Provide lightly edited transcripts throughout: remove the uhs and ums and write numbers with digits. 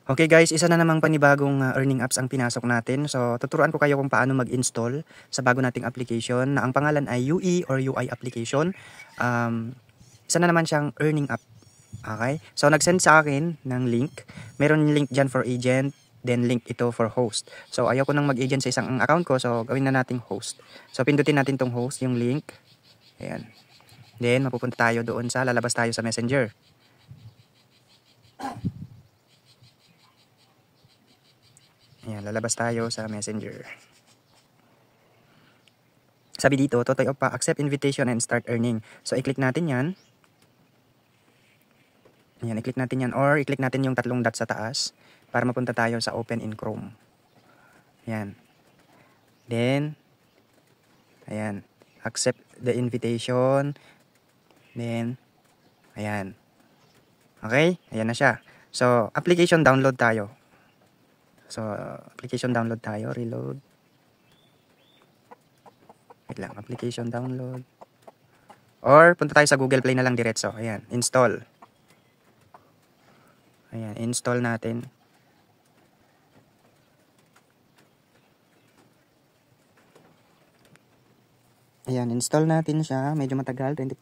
Okay guys, isa na namang panibagong earning apps ang pinasok natin. So, tuturuan ko kayo kung paano mag-install sa bago nating application na ang pangalan ay UE or UI application. Isa na naman siyang earning app. Okay? So, nag-send sa akin ng link. Meron link dyan for agent, then link ito for host. So, ayaw ko nang mag-agent sa isang account ko. So, gawin na nating host. So, pindutin natin tong host, yung link. Ayan. Then, mapupunta tayo doon sa, lalabas tayo sa Messenger. Ayan, lalabas tayo sa Messenger. Sabi dito, Totoy Opa, accept invitation and start earning. So, i-click natin yan. Ayan, i-click natin yan. Or, i-click natin yung tatlong dots sa taas para mapunta tayo sa open in Chrome. Ayan. Then, ayan. Accept the invitation. Then, ayan. Okay? Ayan na siya. So, application download tayo. So, application download tayo. Reload. Wait lang. Application download. Or, punta tayo sa Google Play na lang diretso. Ayan. Install. Ayan. Install natin. Ayan. Install natin siya. Medyo matagal. 20%.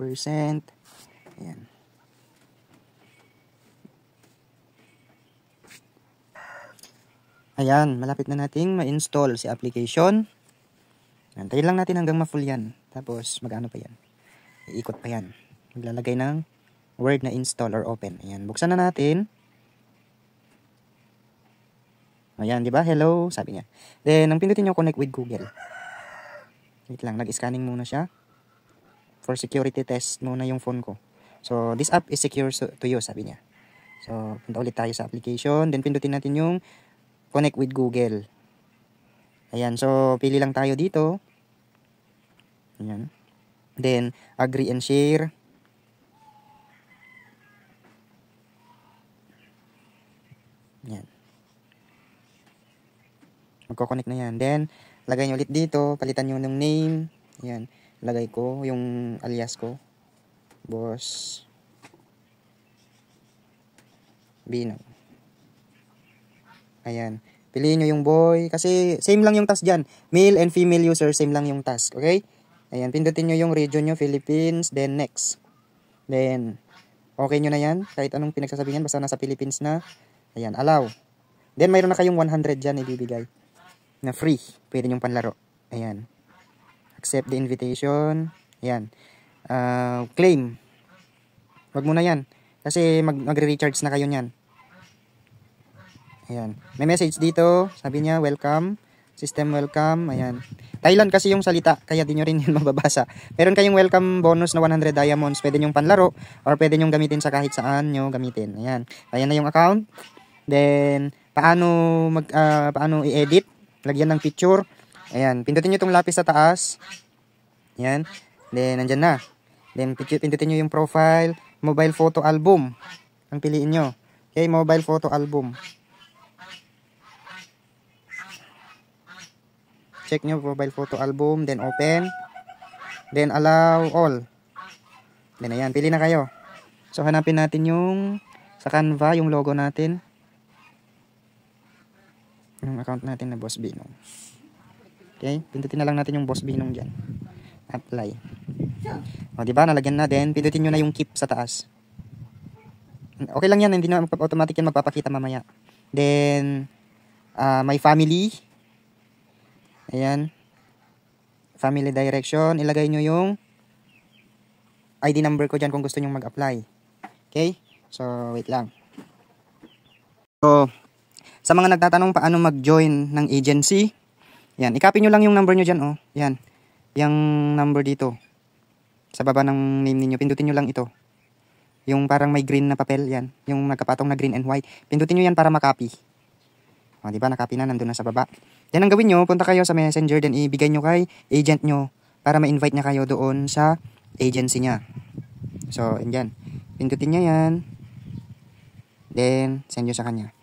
Ayan. Ayan, malapit na nating ma-install si application. Antayin lang natin hanggang ma-full yan. Tapos, mag-ano pa yan. Iikot pa yan. Maglalagay ng word na install or open. Ayan, buksan na natin. Ayan, di ba? Hello, sabi niya. Then, ang pindutin nyo, connect with Google. Wait lang, nag-scanning muna siya. For security test muna yung phone ko. So, this app is secure to you, sabi niya. So, punta ulit tayo sa application. Then, pindutin natin yung connect with Google. Ayan, so pili lang tayo dito. Ayan. Then, agree and share. Ayan. Magko-connect na yan. Then, lagay nyo ulit dito. Palitan nyo ng name. Ayan. Lagay ko yung alias ko. Boss Binong. Ayan. Piliin nyo yung boy. Kasi same lang yung task dyan. Male and female user, same lang yung task. Okay? Ayan. Pindutin nyo yung region nyo, Philippines. Then next. Then, okay nyo na yan. Kahit anong pinagsasabi yan. Basta nasa Philippines na. Ayan. Allow. Then, mayroon na kayong 100 dyan ibibigay. Na free. Pwede nyong panlaro. Ayan. Accept the invitation. Ayan. Claim. Wag muna yan. Kasi magre-recharge na kayo nyan. Ayan. May message dito. Sabi niya, welcome. System welcome. Ayan. Thailand kasi yung salita. Kaya di nyo rin yun mababasa. Meron kayong welcome bonus na 100 diamonds. Pwede nyong panlaro. Or pwede nyong gamitin sa kahit saan nyo gamitin. Ayan. Ayan na yung account. Then, paano i-edit. Lagyan ng picture. Ayan. Pindutin nyo itong lapis sa taas. Ayan. Then, nandyan na. Then, pindutin nyo yung profile. Mobile photo album. Ang piliin nyo. Okay, mobile photo album. Check nyo mobile photo album, then open, then allow all. Then ayan, pili na kayo. So hanapin natin yung sa Canva, yung logo natin. Yung account natin na Boss Binong. Okay, pindutin na lang natin yung Boss Binong dyan. Apply. O diba, nalagyan na din. Pindutin nyo na yung keep sa taas. Okay lang yan, hindi na automatic yan magpapakita mamaya. Then, my family. Ayan. Family direction. Ilagay nyo yung ID number ko dyan kung gusto nyo mag-apply. Okay? So, wait lang. So, sa mga nagtatanong paano mag-join ng agency, yan. I-copy nyo lang yung number nyo dyan, oh. Yan. Yung number dito. Sa baba ng name niyo pindutin nyo lang ito. Yung parang may green na papel, yan. Yung nagkapatong na green and white. Pindutin nyo yan para makopy. O, diba? Nakopy na, nandun na sa baba. Then, ang gawin nyo, punta kayo sa Messenger, then ibigay nyo kay agent nyo para ma-invite niya kayo doon sa agency niya. So, yan. Pindutin niya yan. Then, send nyo sa kanya.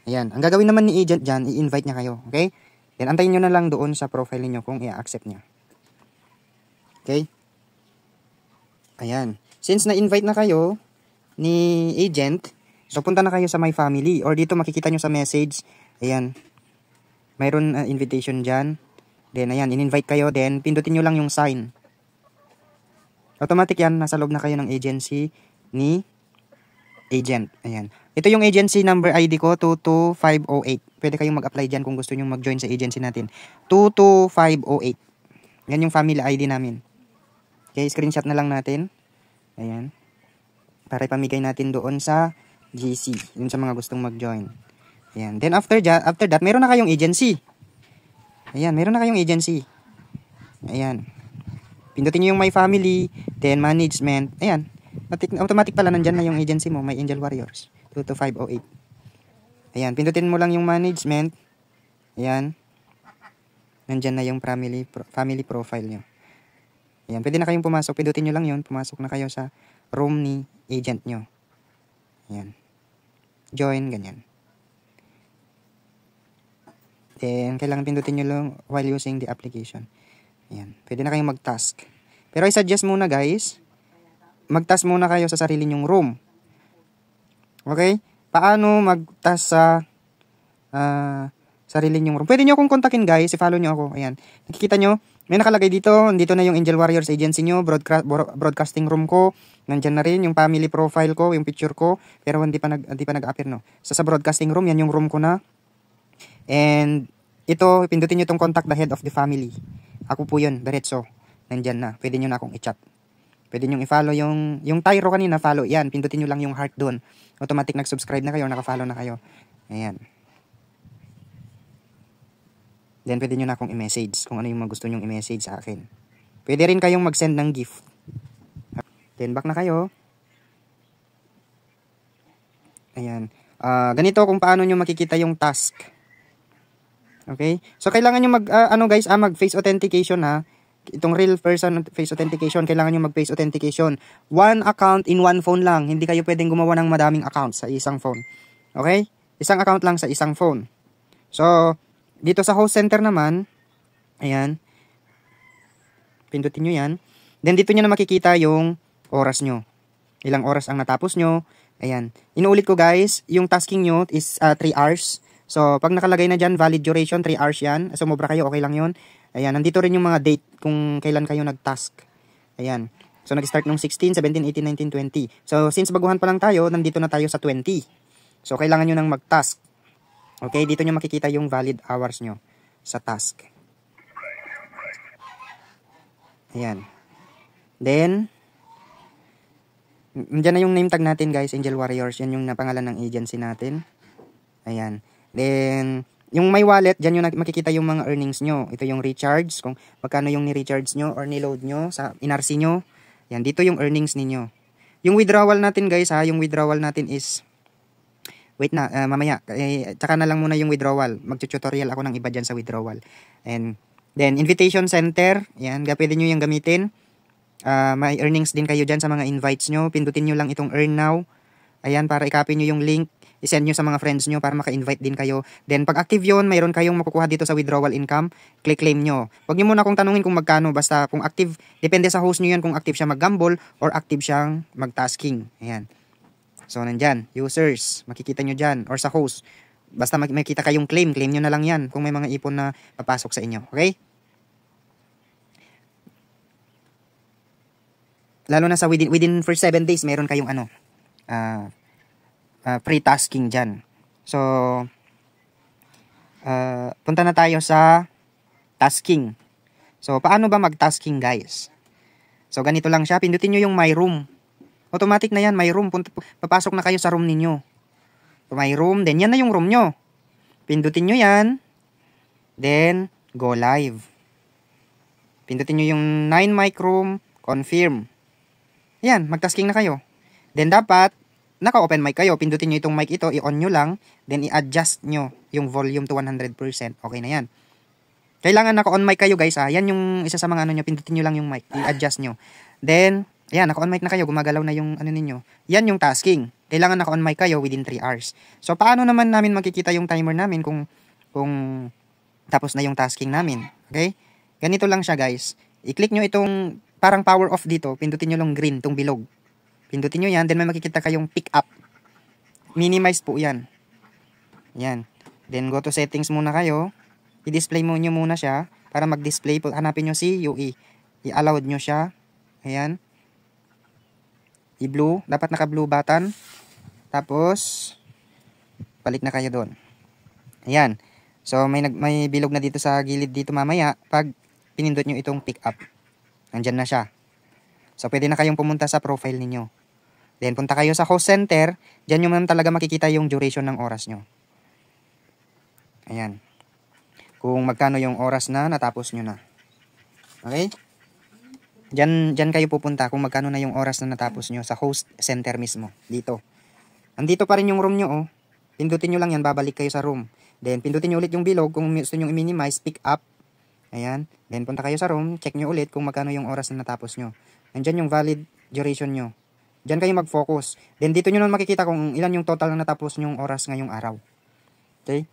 Ayan. Ang gagawin naman ni agent dyan, i-invite niya kayo. Okay? Then, antayin nyo na lang doon sa profile niyo kung i-accept niya. Okay? Ayan. Since na-invite na kayo ni agent, So, punta na kayo sa My Family. Or dito makikita nyo sa message. Ayan. Mayroon invitation dyan. Then, ayan, in-invite kayo. Then, pindutin nyo lang yung sign. Automatic yan. Nasa loob na kayo ng agency ni agent. Ayan. Ito yung agency number ID ko, 22508. Pwede kayong mag-apply dyan kung gusto nyo mag-join sa agency natin. 22508. Yan yung family ID namin. Okay, screenshot na lang natin. Ayan. Para ipamigay natin doon sa GC. Yun sa mga gustong mag-join. Ayan. Then after that, meron na kayong agency. Ayan, meron na kayong agency. Ayan. Pindutin nyo yung My Family, then Management. Ayan. Automatic pala nandyan na yung agency mo, My Angel Warriors. 22508. Ayan, pindutin mo lang yung Management. Ayan. Nandyan na yung family profile nyo. Ayan, pwede na kayong pumasok. Pindutin nyo lang yun. Pumasok na kayo sa room ni agent nyo. Ayan. Join, ganyan. Then, kailangan pindutin nyo lang while using the application. Ayan. Pwede na kayong mag-task. Pero I suggest muna guys, mag-task muna kayo sa sarili nyong room. Okay? Paano mag-task sa sarili nyong room? Pwede nyo akong kontakin guys, i-follow nyo ako. Ayan. Nakikita nyo, may nakalagay dito. Dito na yung Angel Warriors agency nyo, broadcasting room ko. Nandyan na rin yung family profile ko, yung picture ko. Pero hindi pa nag-appear, no? So, sa broadcasting room, yan yung room ko na. And ito, pindutin nyo itong contact the head of the family. Ako po yun, diretso. Nandyan na. Pwede nyo na akong i-chat. Pwede nyo i-follow yung Tyro kanina, follow. Yan, pindutin nyo lang yung heart doon. Automatic nag-subscribe na kayo, naka-follow na kayo. Ayan. Then, pwede nyo na akong i-message kung ano yung gusto nyong i-message sa akin. Pwede rin kayong mag-send ng gift. Then, back na kayo. Ayan. Ganito kung paano nyo makikita yung task. Okay? So, kailangan nyo mag-face authentication ha. Itong real person face authentication, kailangan nyo mag-face authentication. One account in one phone lang. Hindi kayo pwedeng gumawa ng madaming accounts sa isang phone. Okay? Isang account lang sa isang phone. So, dito sa host center naman, ayan, pindutin nyo yan. Then, dito nyo na makikita yung oras nyo. Ilang oras ang natapos nyo. Ayan. Inuulit ko guys, yung tasking nyo is 3 hours. So, pag nakalagay na dyan, valid duration, 3 hours yan. Sumobra kayo, okay lang yun. Ayan, nandito rin yung mga date kung kailan kayo nag-task. Ayan. So, nag-start nung 16, 17, 18, 19, 20. So, since baguhan pa lang tayo, nandito na tayo sa 20. So, kailangan nyo nang mag-task. Okay, dito nyo makikita yung valid hours nyo sa task. Ayan. Then, dyan na yung name tag natin guys, Angel Warriors. Yan yung napangalan ng agency natin. Ayan. Then, yung My Wallet, dyan yung makikita yung mga earnings nyo. Ito yung recharge, kung magkano yung ni-recharge nyo or ni-load nyo sa NRC nyo. Yan, dito yung earnings ninyo. Yung withdrawal natin guys ha, yung withdrawal natin is, wait na, mamaya, tsaka na lang muna yung withdrawal. Mag-tutorial ako ng iba dyan sa withdrawal. And then, invitation center, yan, pwede nyo yung gamitin. May earnings din kayo dyan sa mga invites nyo. Pindutin nyo lang itong earn now. Ayan, para i-copy nyo yung link. I-send nyo sa mga friends nyo para maka-invite din kayo. Then, pag active yun, mayroon kayong makukuha dito sa withdrawal income. Click-claim nyo. Huwag nyo muna akong tanungin kung magkano. Basta kung active, depende sa host nyo yan kung active siya mag-gamble or active siyang mag-tasking. Ayan. So, nandyan. Users. Makikita nyo dyan. Or sa host. Basta makikita kayong claim. Claim nyo na lang yan kung may mga ipon na papasok sa inyo. Okay? Lalo na sa within for 7 days, meron kayong free tasking dyan. So, punta na tayo sa tasking. So, paano ba mag-tasking guys? So, ganito lang siya. Pindutin nyo yung My Room. Automatic na yan, My Room. Papasok na kayo sa room ninyo. My Room, then yan na yung room nyo. Pindutin nyo yan. Then, go live. Pindutin nyo yung 9 mic room, confirm. Yan, mag-tasking na kayo. Then, dapat, naka-open mic kayo. Pindutin nyo itong mic ito, i-on nyo lang, then i-adjust nyo yung volume to 100%. Okay na yan. Kailangan naka-on mic kayo guys ha. Yan yung isa sa mga nyo, pindutin nyo lang yung mic, i-adjust nyo. Then, ayan, naka-on mic na kayo, gumagalaw na yung ninyo. Yan yung tasking. Kailangan naka-on mic kayo within 3 hours. So, paano naman namin makikita yung timer namin kung tapos na yung tasking namin? Okay? Ganito lang siya guys. I-click nyo itong parang power off dito, pindutin nyo lang green, itong bilog. Pindutin nyo yan, then may makikita kayong pick up. minimize po yan. Yan. Then go to settings muna kayo. I-display mo nyo muna siya para mag-display po. Hanapin nyo si UE. I-allowed nyo siya. Ayan. I-blue. Dapat naka-blue button. Tapos, balik na kayo doon. Ayan. So, may bilog na dito sa gilid dito mamaya pag pinindot nyo itong pick up. Nandyan na siya. So, pwede na kayong pumunta sa profile ninyo. Then, punta kayo sa host center. Diyan nyo man talaga makikita yung duration ng oras nyo. Ayan. Kung magkano yung oras na natapos nyo na. Okay? Diyan kayo pupunta kung magkano na yung oras na natapos nyo sa host center mismo. Dito. Andito pa rin yung room nyo, oh. Pindutin nyo lang yan, babalik kayo sa room. Then, pindutin nyo ulit yung bilog kung gusto nyo i-minimize, pick up. Ayan. Then, punta kayo sa room, check nyo ulit kung magkano yung oras na natapos nyo. Andyan yung valid duration nyo. Diyan kayo mag-focus. Then, dito nyo naman makikita kung ilan yung total na natapos nyong oras ngayong araw. Okay?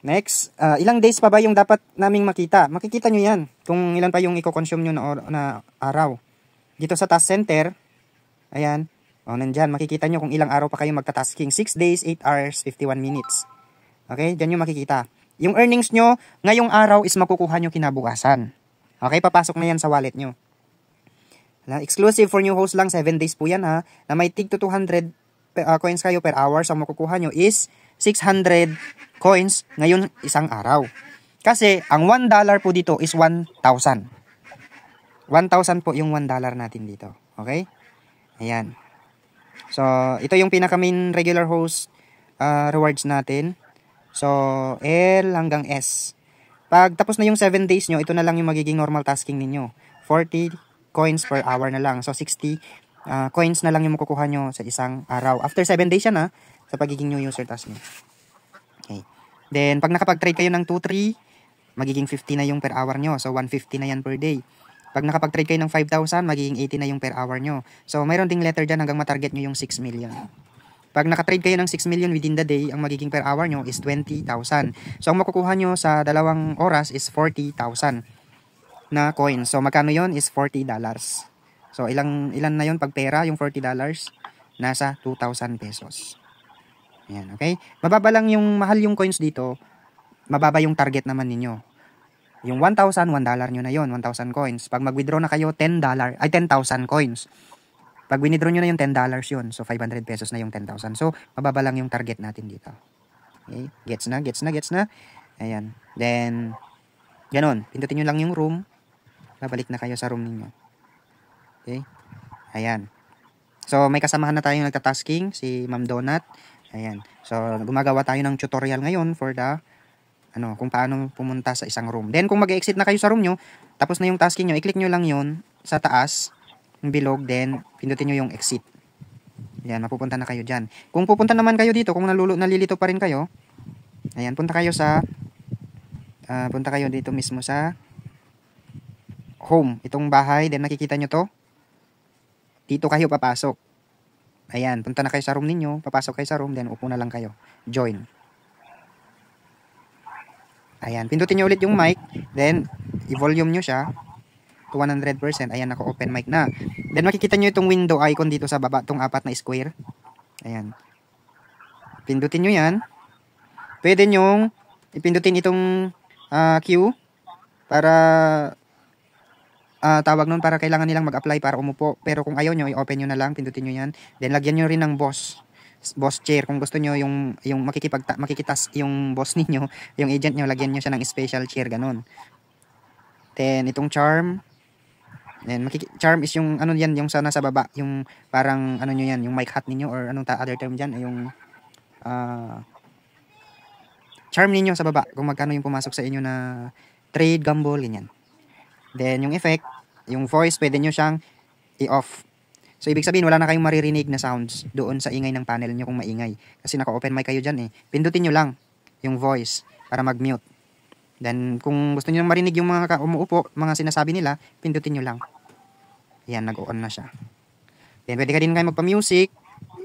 Next, ilang days pa ba yung dapat naming makita? Makikita nyo yan kung ilan pa yung i-consume nyo na araw. Dito sa task center, ayan, nandyan, makikita nyo kung ilang araw pa kayo magta-tasking. 6 days, 8 hours, 51 minutes. Okay, dyan nyo makikita. Yung earnings nyo, ngayong araw is makukuha nyo kinabukasan. Okay, papasok na yan sa wallet nyo. Exclusive for new host lang, 7 days po yan ha, na may tig to 200 coins kayo per hour. So makukuha nyo is 600 coins ngayon isang araw. Kasi ang $1 po dito is 1,000. 1,000 po yung $1 natin dito. Okay? Ayan. So, ito yung pinaka main regular host rewards natin. So, L hanggang S. Pag tapos na yung 7 days nyo, ito na lang yung magiging normal tasking ninyo. 40 coins per hour na lang. So, 60 coins na lang yung makukuha nyo sa isang araw. After 7 days yan sa pagiging new user task nyo. Okay. Then, pag nakapag-trade kayo ng 2-3, magiging 50 na yung per hour nyo. So, 150 na yan per day. Pag nakapag-trade kayo ng 5,000, magiging 80 na yung per hour nyo. So, mayroon ding letter dyan hanggang matarget nyo yung 6 million. Pag nakatrade kayo ng 6 million within the day, ang magiging per hour nyo is 20,000. So, ang makukuha nyo sa 2 oras is 40,000 na coins. So, magkano yon is $40. So, ilan na yon pag pera, yung $40? Nasa 2,000 pesos. Ayan, okay? Mababa lang yung mahal yung coins dito. Mababa yung target naman ninyo. Yung 1,000, $1 nyo na yon, 1,000 coins. Pag mag-withdraw na kayo, $10, ay 10,000 coins. Pag withdraw nyo na yung $10 yun, so 500 pesos na yung 10,000. So, mababa lang yung target natin dito. Okay? Gets na. Ayan. Then, ganun. Pindutin nyo lang yung room. Babalik na kayo sa room ninyo. Okay? Ayan. So, may kasamahan na tayong nagtatasking, si Ma'am Donut. Ayan. So, gumagawa tayo ng tutorial ngayon for the kung paano pumunta sa isang room. Then, kung mag-exit na kayo sa room nyo, tapos na yung tasking nyo, i-click nyo lang yun sa taas, yung bilog, then, pindutin nyo yung exit. Ayan, mapupunta na kayo dyan. Kung pupunta naman kayo dito, kung nalilito pa rin kayo, ayan, punta kayo dito mismo sa home. Itong bahay, then nakikita nyo to. Dito kayo papasok. Ayan, punta na kayo sa room ninyo, papasok kayo sa room, then upo na lang kayo. Join. Ayan, pindutin nyo ulit yung mic, then i-volume nyo siya to 100%. Ayan, naka-open mic na. Then makikita nyo itong window icon dito sa baba, itong 4 na square. Ayan. Pindutin nyo yan. Pwede nyong ipindutin itong queue para tawag nun, para kailangan nilang mag-apply para umupo. Pero kung ayaw nyo, i-open nyo na lang, pindutin nyo yan. Then lagyan nyo rin ng boss chair. Kung gusto nyo yung makikitas yung boss ninyo, yung agent nyo, lagyan nyo siya ng special chair, ganun. Then itong charm. Then charm is yung yan, yung sana sa baba, yung parang nyo yan, yung mic hat ninyo, or anong other term dyan, yung charm ninyo sa baba, kung magkano yung pumasok sa inyo na trade, gamble, ganyan. Then, yung effect, yung voice, pwede nyo siyang i-off. So, ibig sabihin, wala na kayong maririnig na sounds doon sa ingay ng panel nyo kung maingay. Kasi naka-open mic kayo dyan Pindutin nyo lang yung voice para mag-mute. Then, kung gusto nyo marinig yung mga umuupo, mga sinasabi nila, pindutin nyo lang. Ayan, nag-on na siya. Then, pwede ka din kayo magpa-music.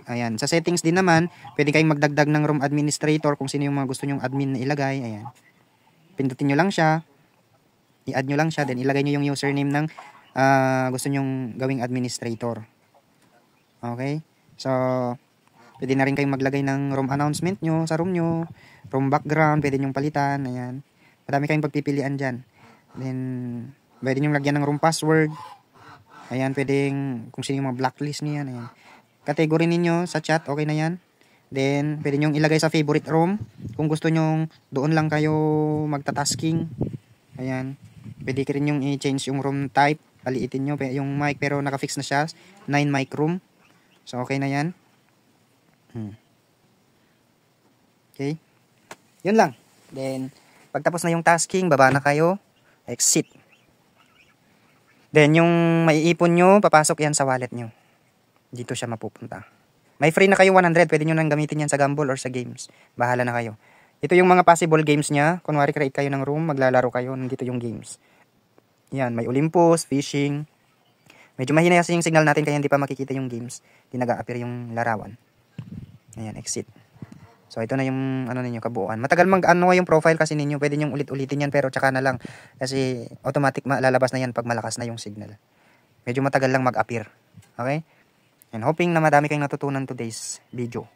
Ayan, sa settings din naman, pwede kayong magdagdag ng room administrator kung sino yung mga gusto nyong admin na ilagay. Ayan. Pindutin nyo lang siya. I-add nyo lang siya, then ilagay nyo yung username ng gusto nyong gawing administrator. Okay? So, Pwede na rin kayong maglagay ng room announcement nyo sa room nyo. Room background, pwede nyong palitan. Ayan. Madami kayong pagpipilian dyan. Then, pwede nyong lagyan ng room password. Ayan, pwedeng kung sino yung mga blacklist niyan. Ayan. Category ninyo sa chat, okay na yan. Then, pwede nyong ilagay sa favorite room. Kung gusto nyong doon lang kayo magta-tasking. Ayan. Pwede rin yung i-change yung room type. Paliitin nyo yung mic pero naka-fix na siya. 9 mic room. So, okay na yan. Okay. Yun lang. Then, pagtapos na yung tasking, baba na kayo. Exit. Then, yung maiipon nyo, papasok yan sa wallet nyo. Dito siya mapupunta. May free na kayo 100. Pwede nyo nang gamitin yan sa gamble or sa games. Bahala na kayo. Ito yung mga possible games niya. Kunwari, create kayo ng room, maglalaro kayo. Nandito yung games. Yan, may Olympus, fishing. Medyo mahina kasi yung signal natin kaya hindi pa makikita yung games. Hindi nag-a-appear yung larawan. Ayan, exit. So, ito na yung ano ninyo, kabuuan. Matagal yung profile kasi ninyo. Pwede nyong ulit-ulitin yan pero tsaka na lang. Kasi automatic lalabas na yan pag malakas na yung signal. Medyo matagal lang mag-appear. Okay? And hoping na madami kayong natutunan today's video.